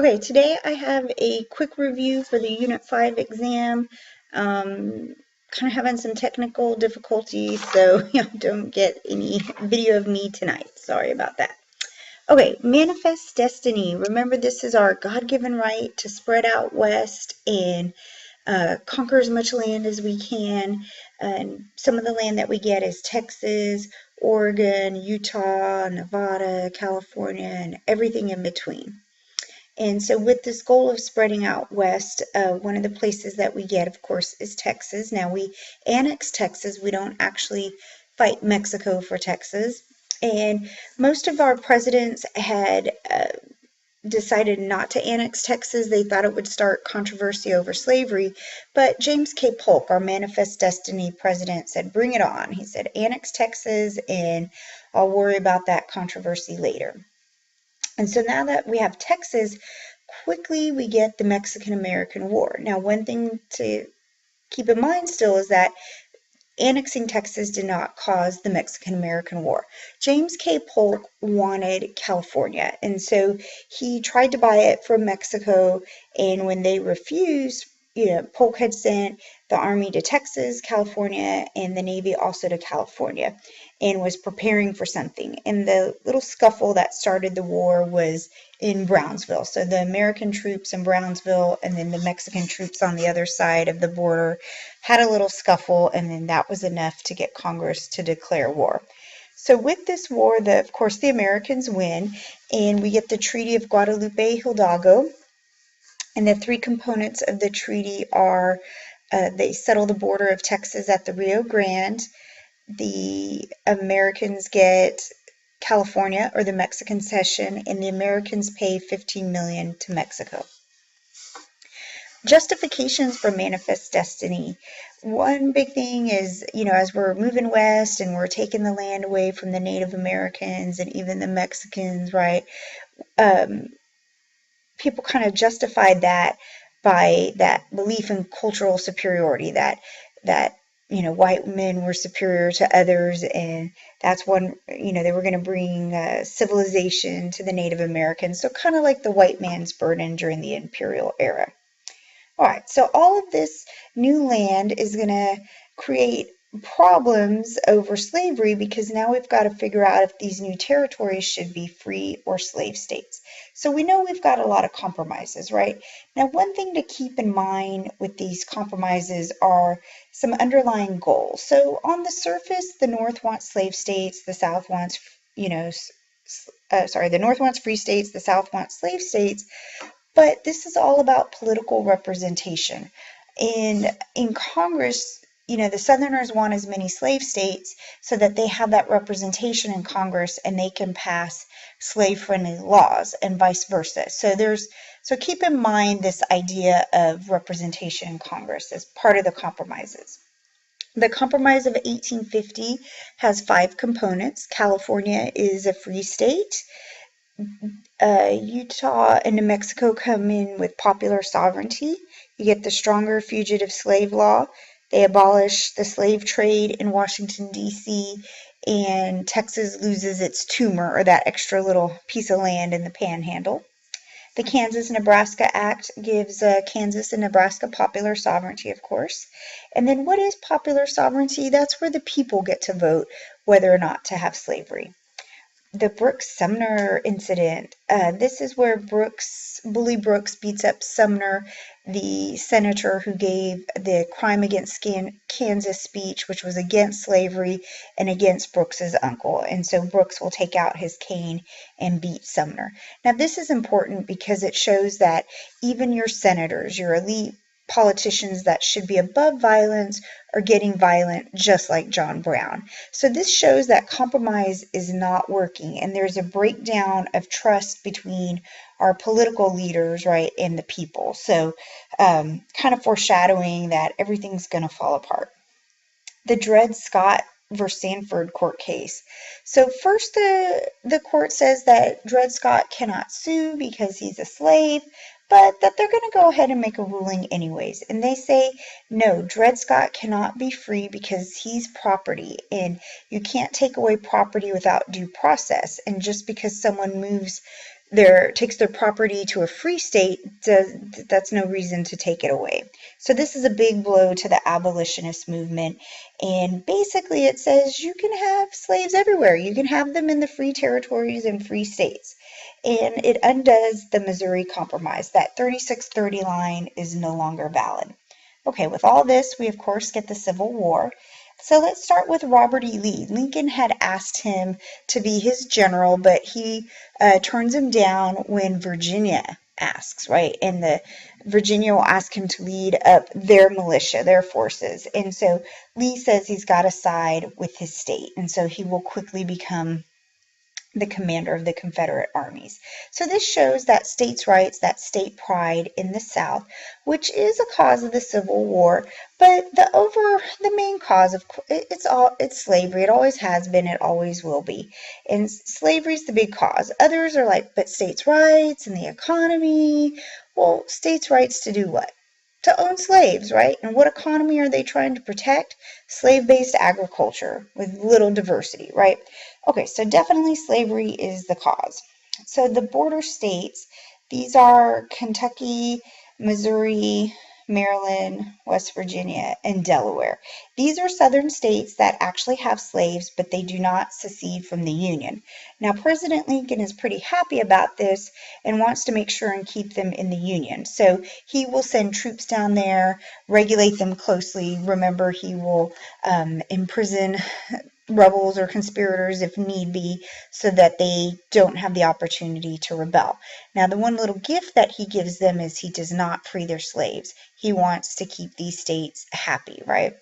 Okay, today I have a quick review for the Unit 5 exam. Kind of having some technical difficulties, so don't get any video of me tonight. Sorry about that. Okay, manifest destiny. Remember, this is our God-given right to spread out west and conquer as much land as we can. And some of the land that we get is Texas, Oregon, Utah, Nevada, California, and everything in between. And so with this goal of spreading out west, one of the places that we get, of course, is Texas. Now, we annex Texas. We don't actually fight Mexico for Texas. And most of our presidents had decided not to annex Texas. They thought it would start controversy over slavery. But James K. Polk, our Manifest Destiny president, said, bring it on. He said, annex Texas, and I'll worry about that controversy later. And so now that we have Texas, quickly we get the Mexican-American War. Now, one thing to keep in mind still is that annexing Texas did not cause the Mexican-American War. James K. Polk wanted California, and so he tried to buy it from Mexico, and when they refused, Polk had sent the army to Texas, California, and the Navy also to California, and was preparing for something. And the little scuffle that started the war was in Brownsville. So the American troops in Brownsville and then the Mexican troops on the other side of the border had a little scuffle, and then that was enough to get Congress to declare war. So with this war, of course, the Americans win, and we get the Treaty of Guadalupe, Hidalgo. And the three components of the treaty are they settle the border of Texas at the Rio Grande. The Americans get California, or the Mexican cession, and the Americans pay $15 million to Mexico. Justifications for manifest destiny. One big thing is, as we're moving west and we're taking the land away from the Native Americans and even the Mexicans, right? People kind of justified that by that belief in cultural superiority, that white men were superior to others, and that's one, they were going to bring civilization to the Native Americans. So kind of like the white man's burden during the imperial era. All right, so all of this new land is going to create problems over slavery, because now we've got to figure out if these new territories should be free or slave states. So we know we've got a lot of compromises, right? Now, one thing to keep in mind with these compromises are some underlying goals. So on the surface, the North wants slave states, the South wants, the North wants free states, the South wants slave states. But this is all about political representation. And in Congress, the Southerners want as many slave states so that they have that representation in Congress and they can pass slave-friendly laws, and vice versa. So keep in mind this idea of representation in Congress as part of the compromises. The Compromise of 1850 has 5 components. California is a free state. Utah and New Mexico come in with popular sovereignty. You get the stronger fugitive slave law. They abolish the slave trade in Washington, D.C., and Texas loses its tumor, or that extra little piece of land in the panhandle. The Kansas-Nebraska Act gives Kansas and Nebraska popular sovereignty, of course. And then what is popular sovereignty? That's where the people get to vote whether or not to have slavery. The Brooks-Sumner incident. This is where Bully Brooks beats up Sumner, the senator who gave the Crime Against Kansas speech, which was against slavery and against Brooks's uncle. And so Brooks will take out his cane and beat Sumner. Now, this is important because it shows that even your senators, your elite politicians that should be above violence, are getting violent, just like John Brown. So this shows that compromise is not working, and there's a breakdown of trust between our political leaders, right, and the people. So kind of foreshadowing that everything's going to fall apart. The Dred Scott versus Sanford court case. So first the court says that Dred Scott cannot sue because he's a slave, but that they're going to go ahead and make a ruling anyways. And they say, no, Dred Scott cannot be free because he's property, and you can't take away property without due process. And just because someone moves takes their property to a free state, that's no reason to take it away. So this is a big blow to the abolitionist movement. And basically it says you can have slaves everywhere. You can have them in the free territories and free states. And it undoes the Missouri Compromise. That 3630 line is no longer valid. Okay, with all this, we of course get the Civil War. So let's start with Robert E. Lee. Lincoln had asked him to be his general, but he turns him down when Virginia asks, right? And the Virginia will ask him to lead up their militia, their forces. And so Lee says he's got to side with his state. And so he will quickly become the commander of the Confederate armies. So this shows that states' rights, that state pride in the South, which is a cause of the Civil War, but the main cause of it's slavery. It always has been, it always will be. And slavery is the big cause. Others are like, but states' rights and the economy. Well, states' rights to do what? To own slaves, right? And what economy are they trying to protect? Slave-based agriculture with little diversity, right? Okay, so definitely slavery is the cause. So the border states, these are Kentucky, Missouri, Maryland, West Virginia, and Delaware. These are southern states that actually have slaves, but they do not secede from the Union. Now, President Lincoln is pretty happy about this and wants to make sure and keep them in the Union. So he will send troops down there, regulate them closely. Remember, he will imprison rebels or conspirators if need be, so that they don't have the opportunity to rebel. Now, the one little gift that he gives them is he does not free their slaves. He wants to keep these states happy, right?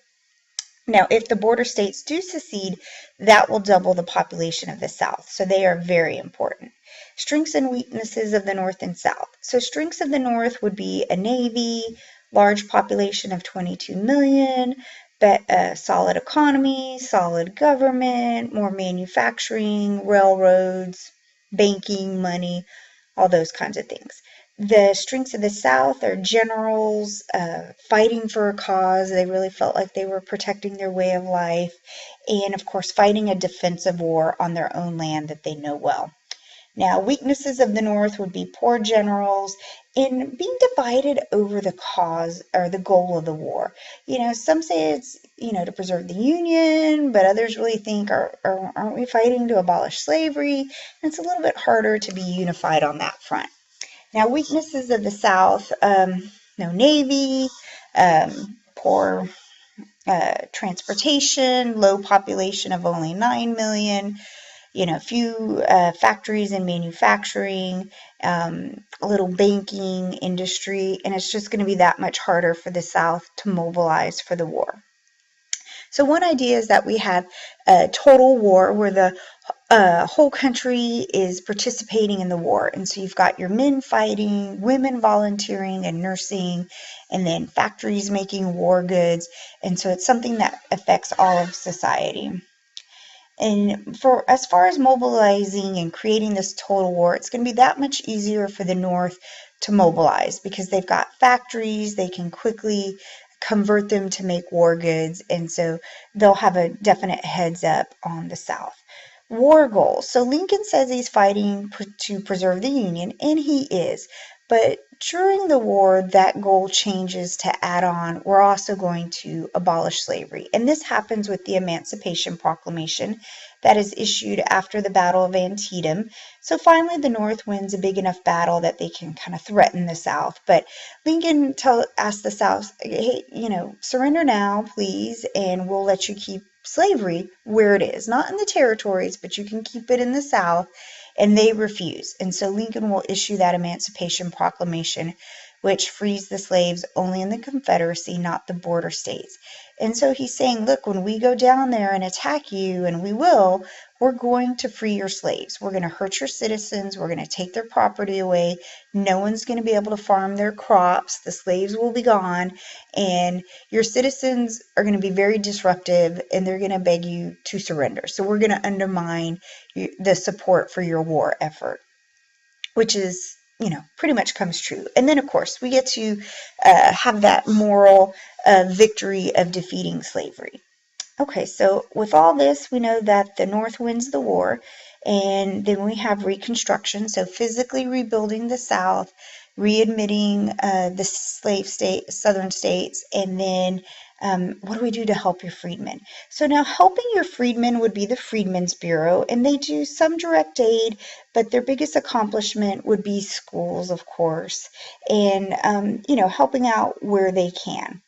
Now, if the border states do secede, that will double the population of the South, so they are very important. Strengths and weaknesses of the North and South. So strengths of the North would be a navy, large population of 22 million, but a solid economy, solid government, more manufacturing, railroads, banking, money, all those kinds of things. The strengths of the South are generals fighting for a cause. They really felt like they were protecting their way of life. And of course, fighting a defensive war on their own land that they know well. Now, weaknesses of the North would be poor generals and being divided over the cause or the goal of the war. Some say it's, to preserve the Union, but others really think, aren't we fighting to abolish slavery? And it's a little bit harder to be unified on that front. Now, weaknesses of the South, no navy, poor transportation, low population of only 9 million, few factories and manufacturing, a little banking industry, and it's just going to be that much harder for the South to mobilize for the war. So one idea is that we have a total war where the whole country is participating in the war. And so you've got your men fighting, women volunteering and nursing, and then factories making war goods. And so it's something that affects all of society. And for as far as mobilizing and creating this total war, it's going to be that much easier for the North to mobilize because they've got factories, they can quickly convert them to make war goods, and so they'll have a definite heads up on the South. War goals. So Lincoln says he's fighting to preserve the Union, and he is. But during the war, that goal changes to add on, we're also going to abolish slavery. And this happens with the Emancipation Proclamation that is issued after the Battle of Antietam. So finally, the North wins a big enough battle that they can kind of threaten the South. But Lincoln asked the South, hey, surrender now, please, and we'll let you keep slavery where it is. Not in the territories, but you can keep it in the South. And they refuse. And so Lincoln will issue that Emancipation Proclamation, which frees the slaves only in the Confederacy, not the border states. And so he's saying, look, when we go down there and attack you, and we will, we're going to free your slaves. We're going to hurt your citizens. We're going to take their property away. No one's going to be able to farm their crops. The slaves will be gone. And your citizens are going to be very disruptive, and they're going to beg you to surrender. So we're going to undermine the support for your war effort, which is, pretty much comes true. And then, of course, we get to have that moral victory of defeating slavery. Okay, so with all this, we know that the North wins the war, And then we have Reconstruction, so physically rebuilding the South, readmitting the southern states, and then what do we do to help your freedmen? So now helping your freedmen would be the Freedmen's Bureau, and they do some direct aid, but their biggest accomplishment would be schools, of course, and helping out where they can.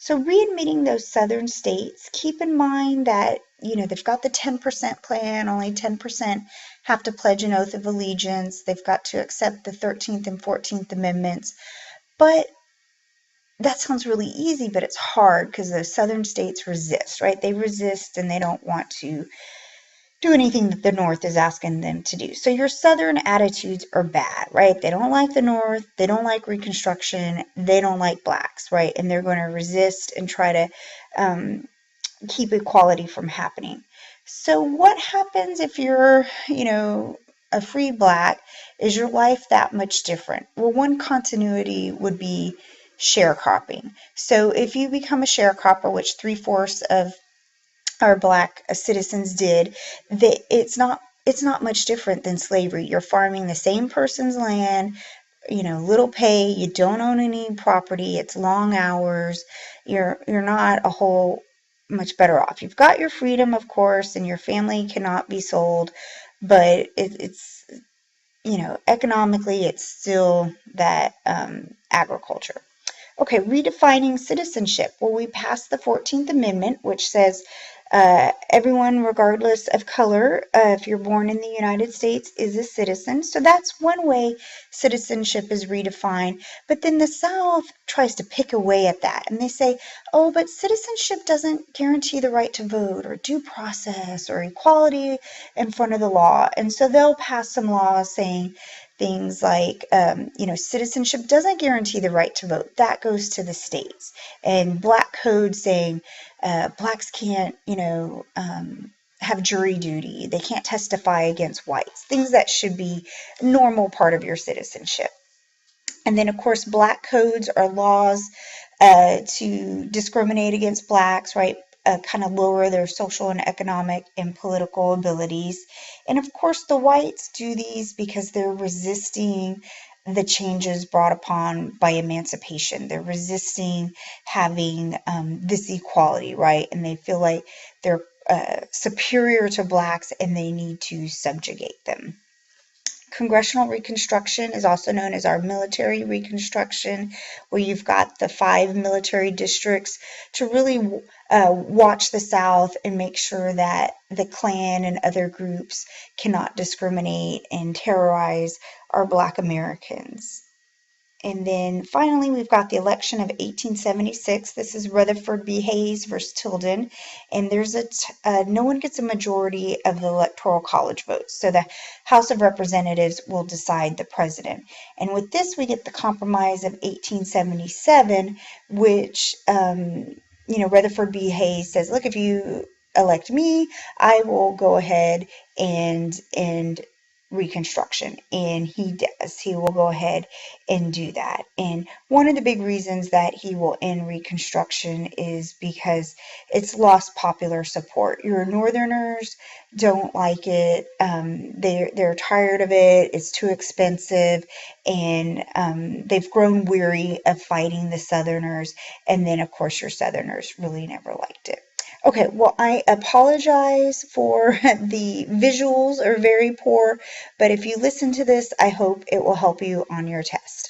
So readmitting those southern states, keep in mind that, they've got the 10% plan, only 10% have to pledge an oath of allegiance. They've got to accept the 13th and 14th Amendments. But that sounds really easy, but it's hard because those southern states resist, right? They resist and they don't want to do anything that the North is asking them to do. So your Southern attitudes are bad, right? They don't like the North. They don't like Reconstruction. They don't like blacks, right? And they're going to resist and try to keep equality from happening. So what happens if you're, a free black? Is your life that much different? Well, one continuity would be sharecropping. So if you become a sharecropper, which 3/4 of our black citizens did, that it's not much different than slavery. You're farming the same person's land, little pay, you don't own any property, it's long hours, you're not a whole much better off. You've got your freedom, of course, and your family cannot be sold, but it's economically it's still that agriculture. Okay, redefining citizenship. Well, we passed the 14th Amendment, which says everyone, regardless of color, if you're born in the United States, is a citizen. So that's one way citizenship is redefined. But then the South tries to pick away at that. And they say, oh, but citizenship doesn't guarantee the right to vote or due process or equality in front of the law. And so they'll pass some laws saying things like, citizenship doesn't guarantee the right to vote. That goes to the states. And black code saying blacks can't, have jury duty. They can't testify against whites. Things that should be a normal part of your citizenship. And then, of course, black codes are laws to discriminate against blacks, right? Kind of lower their social and economic and political abilities. And of course, the whites do these because they're resisting the changes brought upon by emancipation. They're resisting having this equality, right? And they feel like they're superior to blacks and they need to subjugate them. Congressional Reconstruction is also known as our military Reconstruction, where you've got the 5 military districts to really watch the South and make sure that the Klan and other groups cannot discriminate and terrorize our Black Americans. And then finally, we've got the election of 1876. This is Rutherford B. Hayes versus Tilden. And there's no one gets a majority of the Electoral College votes. So the House of Representatives will decide the president. And with this, we get the Compromise of 1877, which, Rutherford B. Hayes says, look, if you elect me, I will go ahead and Reconstruction. And he does. He will go ahead and do that. And one of the big reasons that he will end Reconstruction is because it's lost popular support. Your Northerners don't like it. They're tired of it. It's too expensive. And they've grown weary of fighting the Southerners. And then, of course, your Southerners really never liked it. Okay, well, I apologize for the visuals are very poor, but if you listen to this, I hope it will help you on your test.